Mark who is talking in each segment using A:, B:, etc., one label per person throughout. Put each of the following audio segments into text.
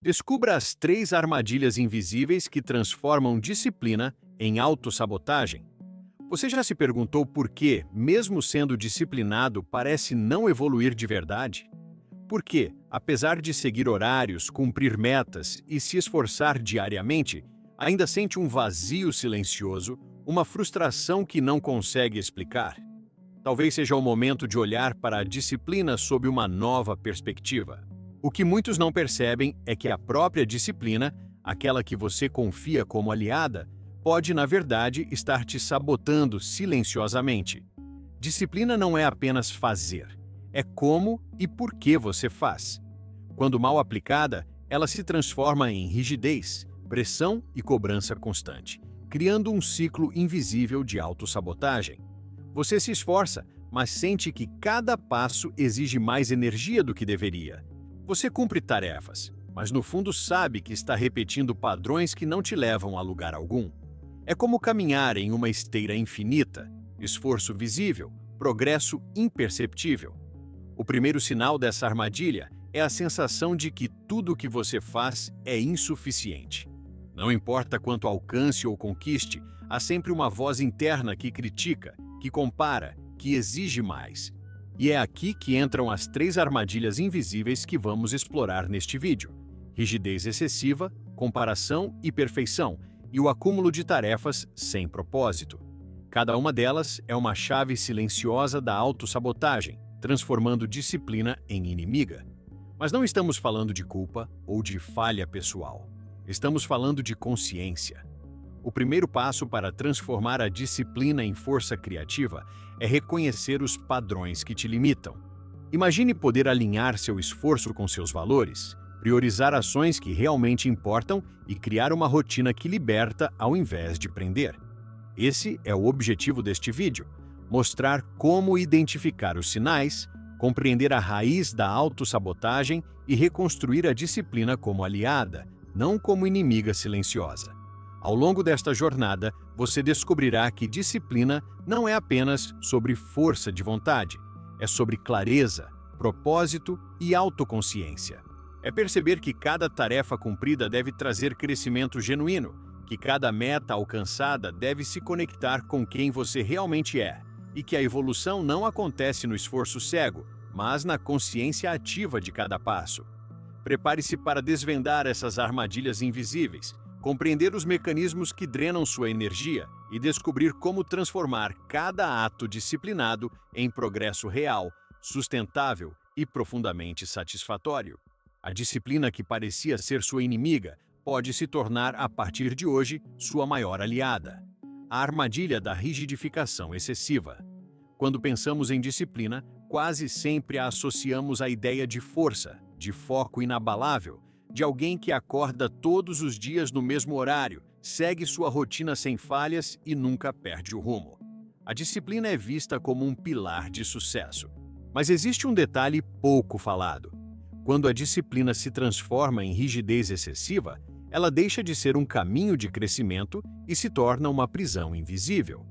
A: Descubra as 3 armadilhas invisíveis que transformam disciplina em autossabotagem. Você já se perguntou por que, mesmo sendo disciplinado, parece não evoluir de verdade? Por que, apesar de seguir horários, cumprir metas e se esforçar diariamente, ainda sente um vazio silencioso, uma frustração que não consegue explicar? Talvez seja o momento de olhar para a disciplina sob uma nova perspectiva. O que muitos não percebem é que a própria disciplina, aquela que você confia como aliada, pode, na verdade, estar te sabotando silenciosamente. Disciplina não é apenas fazer, é como e por que você faz. Quando mal aplicada, ela se transforma em rigidez, pressão e cobrança constante, criando um ciclo invisível de autossabotagem. Você se esforça, mas sente que cada passo exige mais energia do que deveria. Você cumpre tarefas, mas no fundo sabe que está repetindo padrões que não te levam a lugar algum. É como caminhar em uma esteira infinita, esforço visível, progresso imperceptível. O primeiro sinal dessa armadilha é a sensação de que tudo o que você faz é insuficiente. Não importa quanto alcance ou conquiste, há sempre uma voz interna que critica, que compara, que exige mais. E é aqui que entram as 3 armadilhas invisíveis que vamos explorar neste vídeo: rigidez excessiva, comparação e perfeição, e o acúmulo de tarefas sem propósito. Cada uma delas é uma chave silenciosa da autossabotagem, transformando disciplina em inimiga. Mas não estamos falando de culpa ou de falha pessoal. Estamos falando de consciência. O primeiro passo para transformar a disciplina em força criativa é reconhecer os padrões que te limitam. Imagine poder alinhar seu esforço com seus valores, priorizar ações que realmente importam e criar uma rotina que liberta ao invés de prender. Esse é o objetivo deste vídeo: mostrar como identificar os sinais, compreender a raiz da autossabotagem e reconstruir a disciplina como aliada, não como inimiga silenciosa. Ao longo desta jornada, você descobrirá que disciplina não é apenas sobre força de vontade, é sobre clareza, propósito e autoconsciência. É perceber que cada tarefa cumprida deve trazer crescimento genuíno, que cada meta alcançada deve se conectar com quem você realmente é, e que a evolução não acontece no esforço cego, mas na consciência ativa de cada passo. Prepare-se para desvendar essas armadilhas invisíveis, compreender os mecanismos que drenam sua energia e descobrir como transformar cada ato disciplinado em progresso real, sustentável e profundamente satisfatório. A disciplina que parecia ser sua inimiga pode se tornar, a partir de hoje, sua maior aliada. A armadilha da rigidificação excessiva. Quando pensamos em disciplina, quase sempre a associamos à ideia de força, de foco inabalável, de alguém que acorda todos os dias no mesmo horário, segue sua rotina sem falhas e nunca perde o rumo. A disciplina é vista como um pilar de sucesso. Mas existe um detalhe pouco falado. Quando a disciplina se transforma em rigidez excessiva, ela deixa de ser um caminho de crescimento e se torna uma prisão invisível.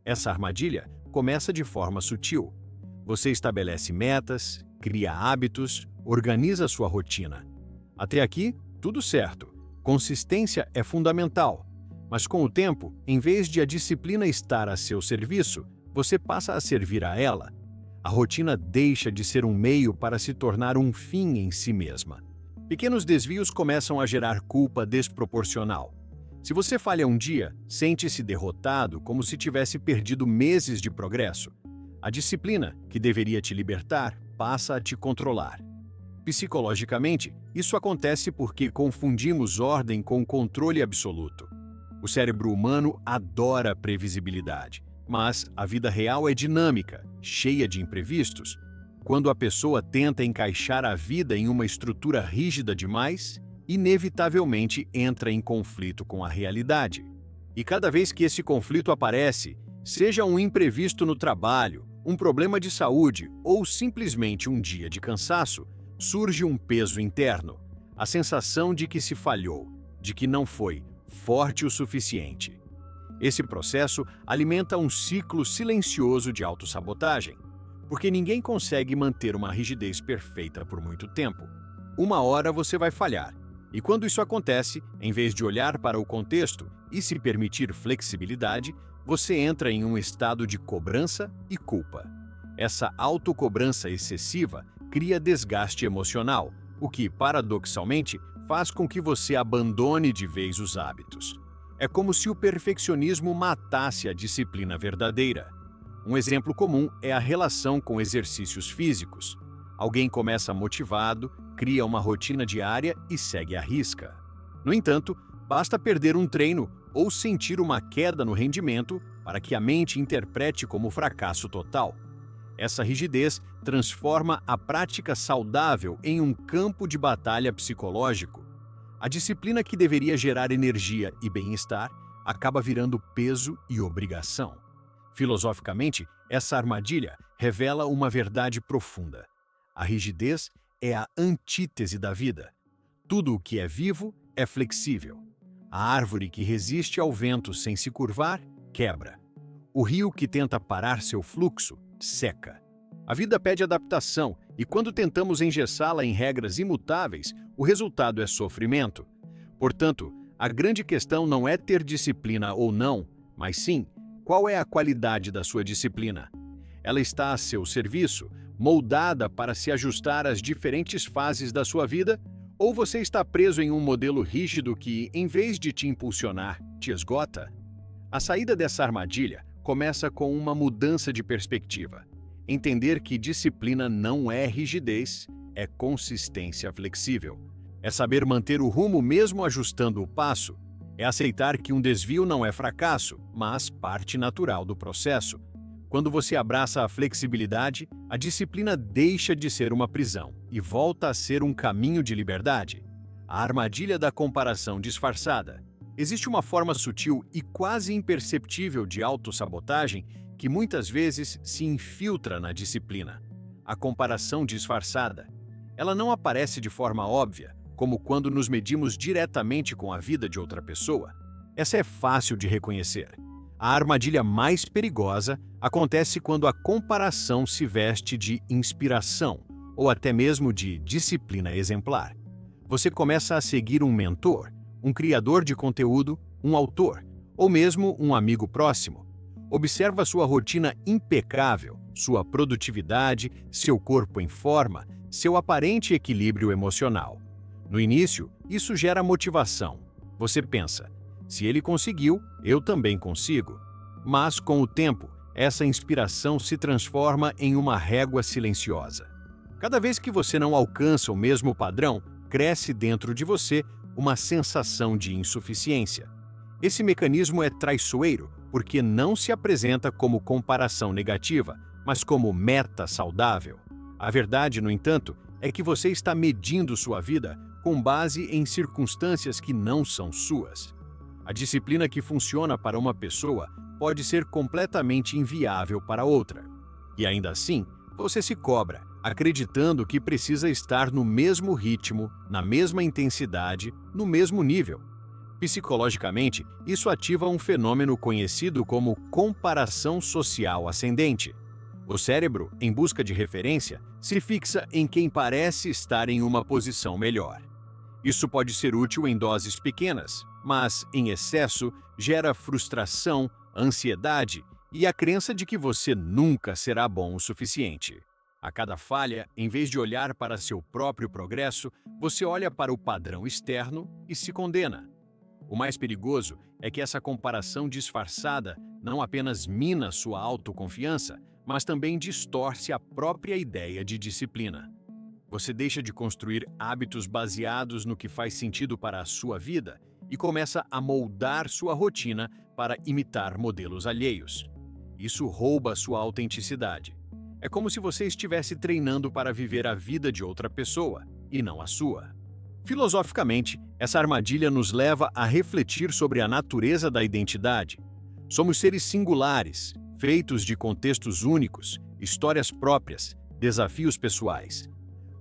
A: Essa armadilha começa de forma sutil. Você estabelece metas, cria hábitos, organiza sua rotina. Até aqui, tudo certo. Consistência é fundamental. Mas com o tempo, em vez de a disciplina estar a seu serviço, você passa a servir a ela. A rotina deixa de ser um meio para se tornar um fim em si mesma. Pequenos desvios começam a gerar culpa desproporcional. Se você falha um dia, sente-se derrotado, como se tivesse perdido meses de progresso. A disciplina, que deveria te libertar, passa a te controlar. Psicologicamente, isso acontece porque confundimos ordem com controle absoluto. O cérebro humano adora previsibilidade, mas a vida real é dinâmica, cheia de imprevistos. Quando a pessoa tenta encaixar a vida em uma estrutura rígida demais, inevitavelmente entra em conflito com a realidade. E cada vez que esse conflito aparece, seja um imprevisto no trabalho, um problema de saúde ou simplesmente um dia de cansaço, surge um peso interno, a sensação de que se falhou, de que não foi forte o suficiente. Esse processo alimenta um ciclo silencioso de autossabotagem, porque ninguém consegue manter uma rigidez perfeita por muito tempo. Uma hora você vai falhar, E quando isso acontece, em vez de olhar para o contexto e se permitir flexibilidade, você entra em um estado de cobrança e culpa. Essa autocobrança excessiva cria desgaste emocional, o que, paradoxalmente, faz com que você abandone de vez os hábitos. É como se o perfeccionismo matasse a disciplina verdadeira. Um exemplo comum é a relação com exercícios físicos. Alguém começa motivado, cria uma rotina diária e segue à risca. No entanto, basta perder um treino ou sentir uma queda no rendimento para que a mente interprete como fracasso total. Essa rigidez transforma a prática saudável em um campo de batalha psicológico. A disciplina que deveria gerar energia e bem-estar acaba virando peso e obrigação. Filosoficamente, essa armadilha revela uma verdade profunda. A rigidez é a antítese da vida. Tudo o que é vivo é flexível. A árvore que resiste ao vento sem se curvar, quebra. O rio que tenta parar seu fluxo, seca. A vida pede adaptação e quando tentamos engessá-la em regras imutáveis, o resultado é sofrimento. Portanto, a grande questão não é ter disciplina ou não, mas sim, qual é a qualidade da sua disciplina? Ela está a seu serviço, moldada para se ajustar às diferentes fases da sua vida? Ou você está preso em um modelo rígido que, em vez de te impulsionar, te esgota? A saída dessa armadilha começa com uma mudança de perspectiva. Entender que disciplina não é rigidez, é consistência flexível. É saber manter o rumo mesmo ajustando o passo. É aceitar que um desvio não é fracasso, mas parte natural do processo. Quando você abraça a flexibilidade, a disciplina deixa de ser uma prisão e volta a ser um caminho de liberdade. A armadilha da comparação disfarçada. Existe uma forma sutil e quase imperceptível de autossabotagem que muitas vezes se infiltra na disciplina. A comparação disfarçada. Ela não aparece de forma óbvia, como quando nos medimos diretamente com a vida de outra pessoa. Essa é fácil de reconhecer. A armadilha mais perigosa acontece quando a comparação se veste de inspiração ou até mesmo de disciplina exemplar. Você começa a seguir um mentor, um criador de conteúdo, um autor, ou mesmo um amigo próximo. Observa sua rotina impecável, sua produtividade, seu corpo em forma, seu aparente equilíbrio emocional. No início, isso gera motivação. Você pensa, se ele conseguiu, eu também consigo. Mas, com o tempo, essa inspiração se transforma em uma régua silenciosa. Cada vez que você não alcança o mesmo padrão, cresce dentro de você uma sensação de insuficiência. Esse mecanismo é traiçoeiro porque não se apresenta como comparação negativa, mas como meta saudável. A verdade, no entanto, é que você está medindo sua vida com base em circunstâncias que não são suas. A disciplina que funciona para uma pessoa pode ser completamente inviável para outra. E ainda assim, você se cobra, acreditando que precisa estar no mesmo ritmo, na mesma intensidade, no mesmo nível. Psicologicamente, isso ativa um fenômeno conhecido como comparação social ascendente. O cérebro, em busca de referência, se fixa em quem parece estar em uma posição melhor. Isso pode ser útil em doses pequenas, mas, em excesso, gera frustração, ansiedade e a crença de que você nunca será bom o suficiente. A cada falha, em vez de olhar para seu próprio progresso, você olha para o padrão externo e se condena. O mais perigoso é que essa comparação disfarçada não apenas mina sua autoconfiança, mas também distorce a própria ideia de disciplina. Você deixa de construir hábitos baseados no que faz sentido para a sua vida e começa a moldar sua rotina para imitar modelos alheios. Isso rouba sua autenticidade. É como se você estivesse treinando para viver a vida de outra pessoa, e não a sua. Filosoficamente, essa armadilha nos leva a refletir sobre a natureza da identidade. Somos seres singulares, feitos de contextos únicos, histórias próprias, desafios pessoais.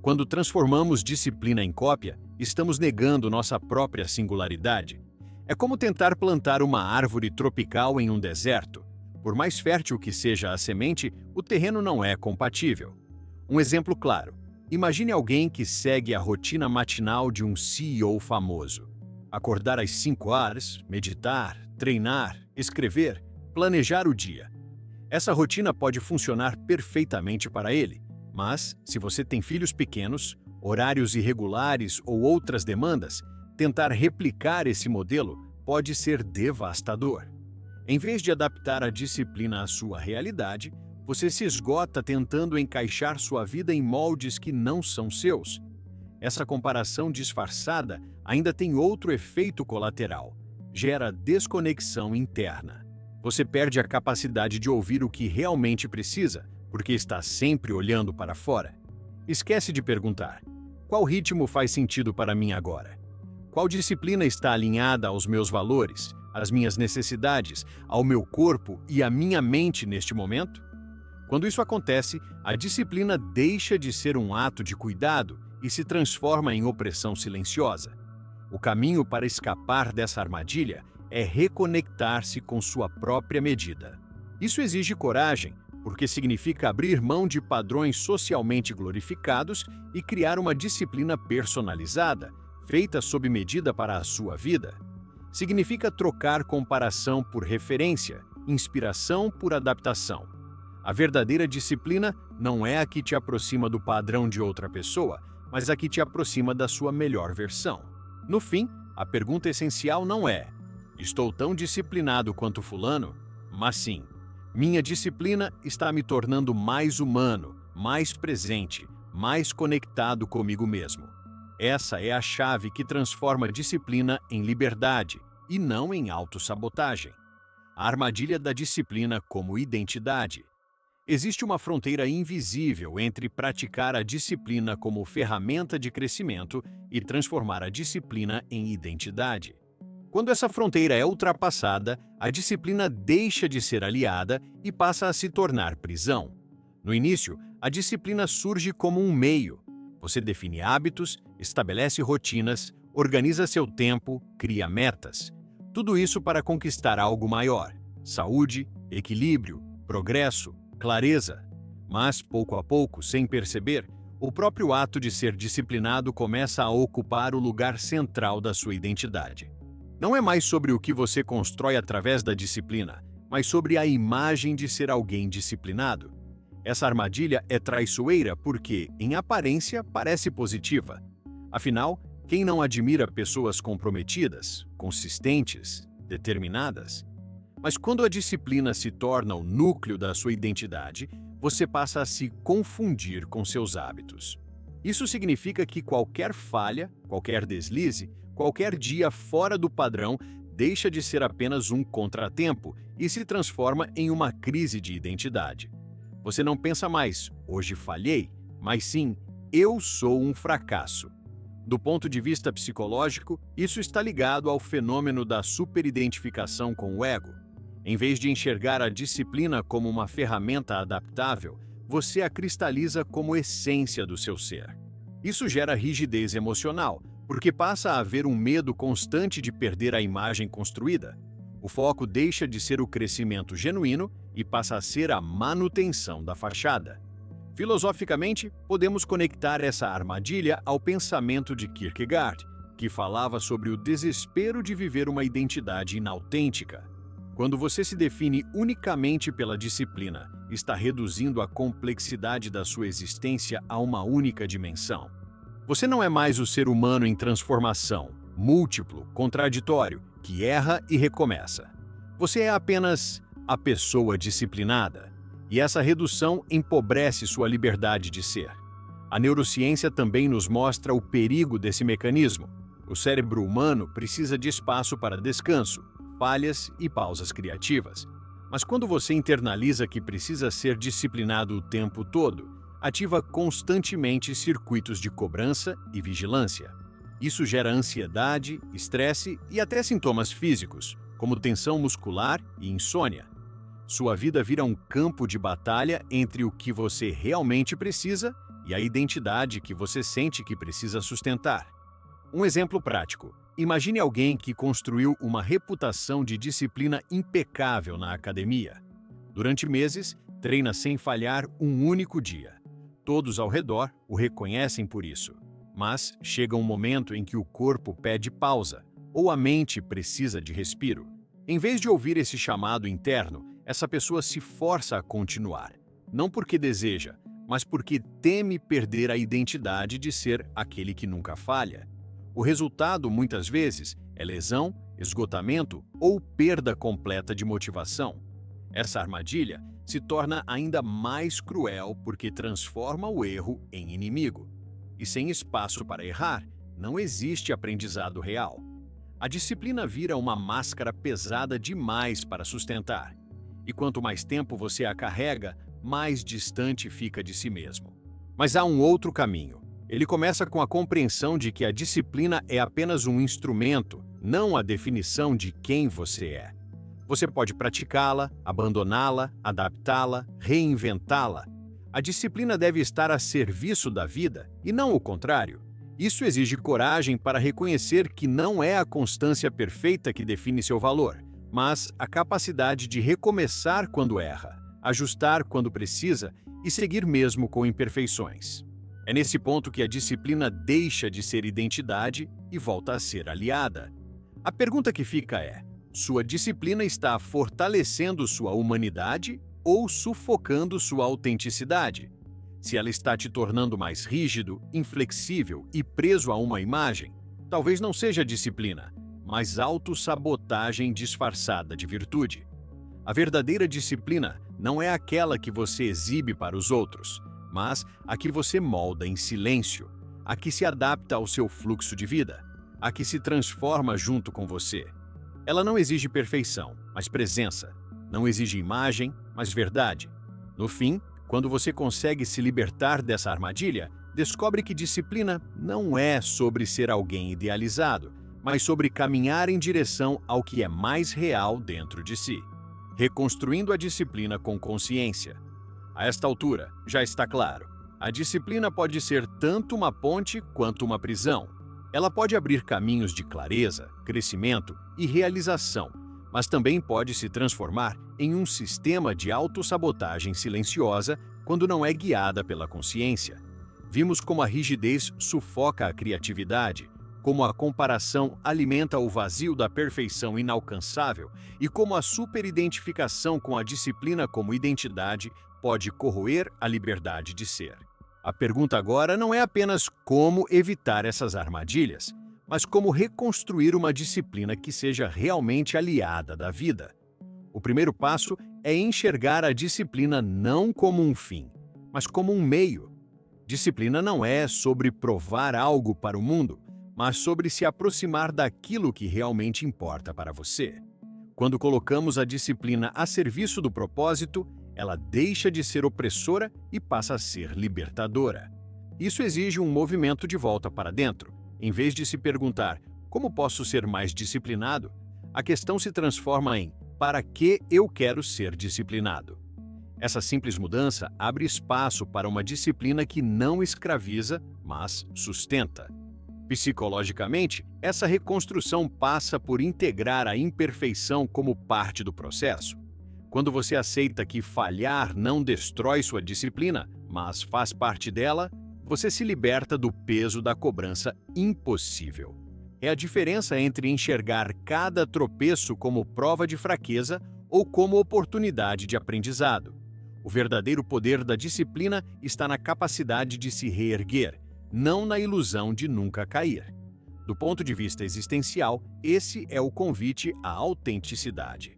A: Quando transformamos disciplina em cópia, estamos negando nossa própria singularidade. É como tentar plantar uma árvore tropical em um deserto. Por mais fértil que seja a semente, o terreno não é compatível. Um exemplo claro: Imagine alguém que segue a rotina matinal de um CEO famoso. Acordar às 5 horas, meditar, treinar, escrever, planejar o dia. Essa rotina pode funcionar perfeitamente para ele, mas, se você tem filhos pequenos, horários irregulares ou outras demandas, tentar replicar esse modelo pode ser devastador. Em vez de adaptar a disciplina à sua realidade, você se esgota tentando encaixar sua vida em moldes que não são seus. Essa comparação disfarçada ainda tem outro efeito colateral: gera desconexão interna. Você perde a capacidade de ouvir o que realmente precisa, porque está sempre olhando para fora. Esquece de perguntar: qual ritmo faz sentido para mim agora? Qual disciplina está alinhada aos meus valores, às minhas necessidades, ao meu corpo e à minha mente neste momento? Quando isso acontece, a disciplina deixa de ser um ato de cuidado e se transforma em opressão silenciosa. O caminho para escapar dessa armadilha é reconectar-se com sua própria medida. Isso exige coragem, porque significa abrir mão de padrões socialmente glorificados e criar uma disciplina personalizada, feita sob medida para a sua vida. Significa trocar comparação por referência, inspiração por adaptação. A verdadeira disciplina não é a que te aproxima do padrão de outra pessoa, mas a que te aproxima da sua melhor versão. No fim, a pergunta essencial não é: estou tão disciplinado quanto fulano? Mas sim: minha disciplina está me tornando mais humano, mais presente, mais conectado comigo mesmo. Essa é a chave que transforma a disciplina em liberdade e não em autossabotagem. A armadilha da disciplina como identidade. Existe uma fronteira invisível entre praticar a disciplina como ferramenta de crescimento e transformar a disciplina em identidade. Quando essa fronteira é ultrapassada, a disciplina deixa de ser aliada e passa a se tornar prisão. No início, a disciplina surge como um meio. Você define hábitos, estabelece rotinas, organiza seu tempo, cria metas. Tudo isso para conquistar algo maior: saúde, equilíbrio, progresso, clareza. Mas, pouco a pouco, sem perceber, o próprio ato de ser disciplinado começa a ocupar o lugar central da sua identidade. Não é mais sobre o que você constrói através da disciplina, mas sobre a imagem de ser alguém disciplinado. Essa armadilha é traiçoeira porque, em aparência, parece positiva. Afinal, quem não admira pessoas comprometidas, consistentes, determinadas? Mas quando a disciplina se torna o núcleo da sua identidade, você passa a se confundir com seus hábitos. Isso significa que qualquer falha, qualquer deslize, qualquer dia fora do padrão deixa de ser apenas um contratempo e se transforma em uma crise de identidade. Você não pensa mais: hoje falhei, mas sim: eu sou um fracasso. Do ponto de vista psicológico, isso está ligado ao fenômeno da superidentificação com o ego. Em vez de enxergar a disciplina como uma ferramenta adaptável, você a cristaliza como essência do seu ser. Isso gera rigidez emocional, porque passa a haver um medo constante de perder a imagem construída. O foco deixa de ser o crescimento genuíno e passa a ser a manutenção da fachada. Filosoficamente, podemos conectar essa armadilha ao pensamento de Kierkegaard, que falava sobre o desespero de viver uma identidade inautêntica. Quando você se define unicamente pela disciplina, está reduzindo a complexidade da sua existência a uma única dimensão. Você não é mais o ser humano em transformação, múltiplo, contraditório, que erra e recomeça. Você é apenas a pessoa disciplinada, e essa redução empobrece sua liberdade de ser. A neurociência também nos mostra o perigo desse mecanismo. O cérebro humano precisa de espaço para descanso, falhas e pausas criativas. Mas quando você internaliza que precisa ser disciplinado o tempo todo, ativa constantemente circuitos de cobrança e vigilância. Isso gera ansiedade, estresse e até sintomas físicos, como tensão muscular e insônia. Sua vida vira um campo de batalha entre o que você realmente precisa e a identidade que você sente que precisa sustentar. Um exemplo prático: imagine alguém que construiu uma reputação de disciplina impecável na academia. Durante meses, treina sem falhar um único dia. Todos ao redor o reconhecem por isso. Mas chega um momento em que o corpo pede pausa, ou a mente precisa de respiro. Em vez de ouvir esse chamado interno, essa pessoa se força a continuar. Não porque deseja, mas porque teme perder a identidade de ser aquele que nunca falha. O resultado, muitas vezes, é lesão, esgotamento ou perda completa de motivação. Essa armadilha se torna ainda mais cruel porque transforma o erro em inimigo. E sem espaço para errar, não existe aprendizado real. A disciplina vira uma máscara pesada demais para sustentar. E quanto mais tempo você a carrega, mais distante fica de si mesmo. Mas há um outro caminho. Ele começa com a compreensão de que a disciplina é apenas um instrumento, não a definição de quem você é. Você pode praticá-la, abandoná-la, adaptá-la, reinventá-la. A disciplina deve estar a serviço da vida e não o contrário. Isso exige coragem para reconhecer que não é a constância perfeita que define seu valor, mas a capacidade de recomeçar quando erra, ajustar quando precisa e seguir mesmo com imperfeições. É nesse ponto que a disciplina deixa de ser identidade e volta a ser aliada. A pergunta que fica é: sua disciplina está fortalecendo sua humanidade ou sufocando sua autenticidade? Se ela está te tornando mais rígido, inflexível e preso a uma imagem, talvez não seja disciplina, mas autossabotagem disfarçada de virtude. A verdadeira disciplina não é aquela que você exibe para os outros, mas a que você molda em silêncio, a que se adapta ao seu fluxo de vida, a que se transforma junto com você. Ela não exige perfeição, mas presença. Não exige imagem, mas verdade. No fim, quando você consegue se libertar dessa armadilha, descobre que disciplina não é sobre ser alguém idealizado, mas sobre caminhar em direção ao que é mais real dentro de si. Reconstruindo a disciplina com consciência. A esta altura, já está claro, a disciplina pode ser tanto uma ponte quanto uma prisão. Ela pode abrir caminhos de clareza, crescimento e realização, mas também pode se transformar em um sistema de autossabotagem silenciosa quando não é guiada pela consciência. Vimos como a rigidez sufoca a criatividade, como a comparação alimenta o vazio da perfeição inalcançável e como a superidentificação com a disciplina como identidade pode corroer a liberdade de ser. A pergunta agora não é apenas como evitar essas armadilhas, mas como reconstruir uma disciplina que seja realmente aliada da vida. O primeiro passo é enxergar a disciplina não como um fim, mas como um meio. Disciplina não é sobre provar algo para o mundo, mas sobre se aproximar daquilo que realmente importa para você. Quando colocamos a disciplina a serviço do propósito, ela deixa de ser opressora e passa a ser libertadora. Isso exige um movimento de volta para dentro. Em vez de se perguntar, como posso ser mais disciplinado? A questão se transforma em, para que eu quero ser disciplinado? Essa simples mudança abre espaço para uma disciplina que não escraviza, mas sustenta. Psicologicamente, essa reconstrução passa por integrar a imperfeição como parte do processo. Quando você aceita que falhar não destrói sua disciplina, mas faz parte dela, você se liberta do peso da cobrança impossível. É a diferença entre enxergar cada tropeço como prova de fraqueza ou como oportunidade de aprendizado. O verdadeiro poder da disciplina está na capacidade de se reerguer, não na ilusão de nunca cair. Do ponto de vista existencial, esse é o convite à autenticidade.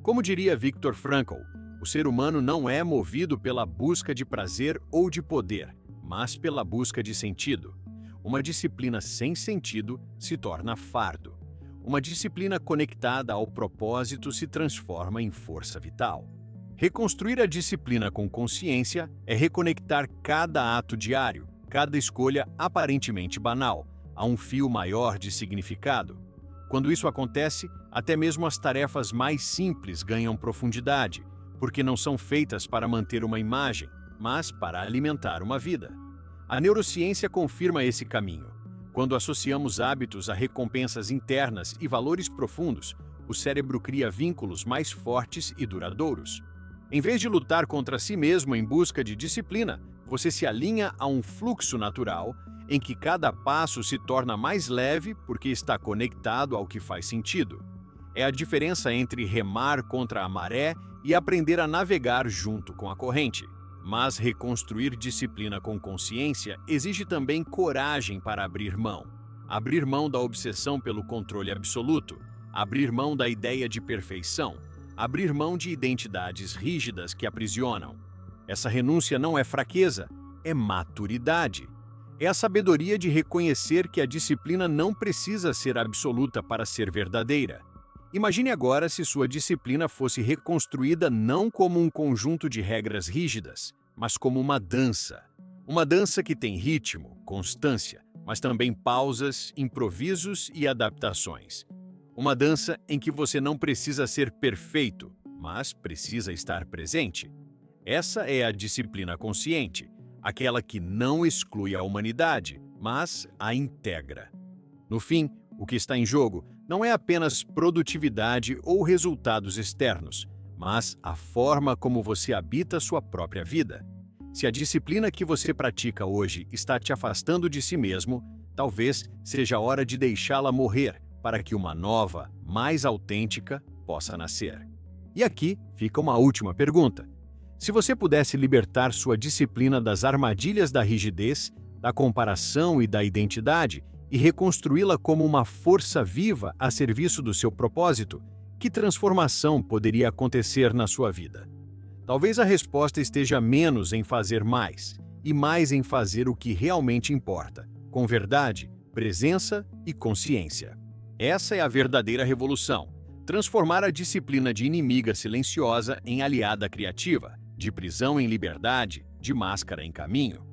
A: Como diria Viktor Frankl, o ser humano não é movido pela busca de prazer ou de poder, mas pela busca de sentido. Uma disciplina sem sentido se torna fardo. Uma disciplina conectada ao propósito se transforma em força vital. Reconstruir a disciplina com consciência é reconectar cada ato diário, cada escolha aparentemente banal, a um fio maior de significado. Quando isso acontece, até mesmo as tarefas mais simples ganham profundidade, porque não são feitas para manter uma imagem, mas para alimentar uma vida. A neurociência confirma esse caminho. Quando associamos hábitos a recompensas internas e valores profundos, o cérebro cria vínculos mais fortes e duradouros. Em vez de lutar contra si mesmo em busca de disciplina, Você se alinha a um fluxo natural em que cada passo se torna mais leve porque está conectado ao que faz sentido. É a diferença entre remar contra a maré e aprender a navegar junto com a corrente. Mas reconstruir disciplina com consciência exige também coragem para abrir mão. Abrir mão da obsessão pelo controle absoluto, abrir mão da ideia de perfeição, abrir mão de identidades rígidas que aprisionam. Essa renúncia não é fraqueza, é maturidade. É a sabedoria de reconhecer que a disciplina não precisa ser absoluta para ser verdadeira. Imagine agora se sua disciplina fosse reconstruída não como um conjunto de regras rígidas, mas como uma dança. Uma dança que tem ritmo, constância, mas também pausas, improvisos e adaptações. Uma dança em que você não precisa ser perfeito, mas precisa estar presente. Essa é a disciplina consciente, aquela que não exclui a humanidade, mas a integra. No fim, o que está em jogo não é apenas produtividade ou resultados externos, mas a forma como você habita sua própria vida. Se a disciplina que você pratica hoje está te afastando de si mesmo, talvez seja a hora de deixá-la morrer para que uma nova, mais autêntica, possa nascer. E aqui fica uma última pergunta. Se você pudesse libertar sua disciplina das armadilhas da rigidez, da comparação e da identidade e reconstruí-la como uma força viva a serviço do seu propósito, que transformação poderia acontecer na sua vida? Talvez a resposta esteja menos em fazer mais e mais em fazer o que realmente importa, com verdade, presença e consciência. Essa é a verdadeira revolução. Transformar a disciplina de inimiga silenciosa em aliada criativa, de prisão em liberdade, de máscara em caminho.